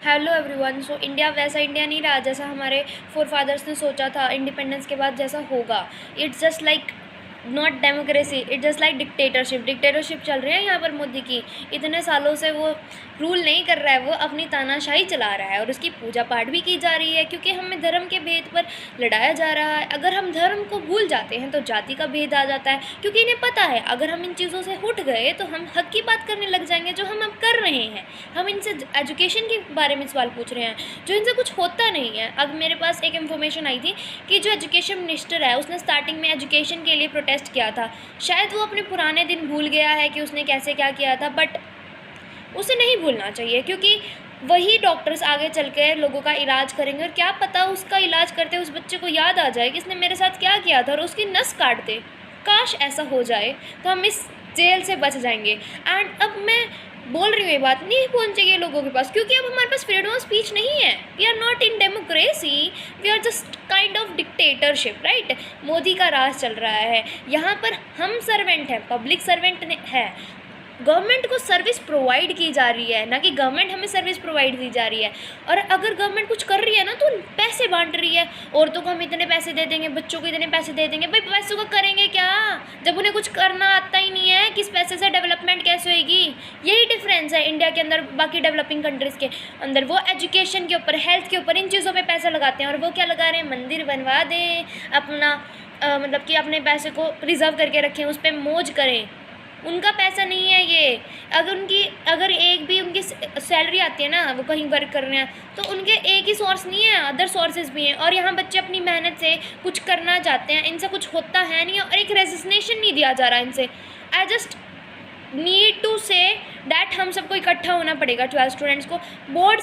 Hello everyone. So India वैसा India नहीं रहा जैसा हमारे फोर फादर्स ने सोचा था इंडिपेंडेंस के बाद जैसा होगा। It's just like not democracy, it's just like dictatorship चल रही है यहाँ पर। मोदी की इतने सालों से वो रूल नहीं कर रहा है, वो अपनी तानाशाही चला रहा है और उसकी पूजा पाठ भी की जा रही है क्योंकि हमें धर्म के भेद पर लड़ाया जा रहा है। अगर हम धर्म को भूल जाते हैं तो जाति का भेद आ जाता है, क्योंकि इन्हें पता है अगर हम इन चीज़ों से उठ गए तो हम हक की बात करने लग जाएंगे, जो हम अब कर रहे हैं। हम इनसे एजुकेशन के बारे में सवाल पूछ रहे हैं जो इनसे कुछ होता नहीं है। अब मेरे पास एक इन्फॉर्मेशन आई थी कि जो एजुकेशन मिनिस्टर है उसने स्टार्टिंग में एजुकेशन के लिए प्रोटेस्ट किया था। शायद वो अपने पुराने दिन भूल गया है कि उसने कैसे क्या किया था, बट उसे नहीं भूलना चाहिए क्योंकि वही डॉक्टर्स आगे चल के लोगों का इलाज करेंगे और क्या पता उसका इलाज करते उस बच्चे को याद आ जाए कि इसने मेरे साथ क्या किया था और उसकी नस काट दे। काश ऐसा हो जाए तो हम इस जेल से बच जाएंगे। एंड अब मैं बोल रही हूँ ये बात नहीं पहुँचेगी लोगों के पास क्योंकि अब हमारे पास फ्रीडम ऑफ स्पीच नहीं है। We are not in democracy, we are just kind of dictatorship, right. Modi का राज चल रहा है यहाँ पर। हम सर्वेंट हैं, पब्लिक सर्वेंट है। गवर्नमेंट को सर्विस प्रोवाइड की जा रही है, ना कि गवर्नमेंट हमें सर्विस प्रोवाइड की जा रही है। और अगर गवर्नमेंट कुछ कर रही है ना तो पैसे बांट रही है। औरतों को हम इतने पैसे दे देंगे, बच्चों को इतने पैसे दे देंगे। भाई पैसों का करेंगे क्या जब उन्हें कुछ करना आता ही नहीं है? किस पैसे से डेवलपमेंट कैसे होएगी? यही डिफरेंस है इंडिया के अंदर बाकी डेवलपिंग कंट्रीज़ के अंदर। वो एजुकेशन के ऊपर, हेल्थ के ऊपर, इन चीज़ों पर पैसा लगाते हैं और वो क्या लगा रहे हैं? मंदिर बनवा दें अपना, मतलब कि अपने पैसे को रिजर्व करके रखें, उस पर मौज करें। उनका पैसा नहीं है ये। अगर एक भी उनकी सैलरी आती है ना, वो कहीं वर्क कर रहे हैं तो उनके एक ही सोर्स नहीं है, अदर सोर्सेज भी हैं। और यहाँ बच्चे अपनी मेहनत से कुछ करना चाहते हैं, इनसे कुछ होता है नहीं और एक रेजिग्नेशन नहीं दिया जा रहा इनसे। I just need to say that हम सबको इकट्ठा होना पड़ेगा 12 स्टूडेंट्स को। बोर्ड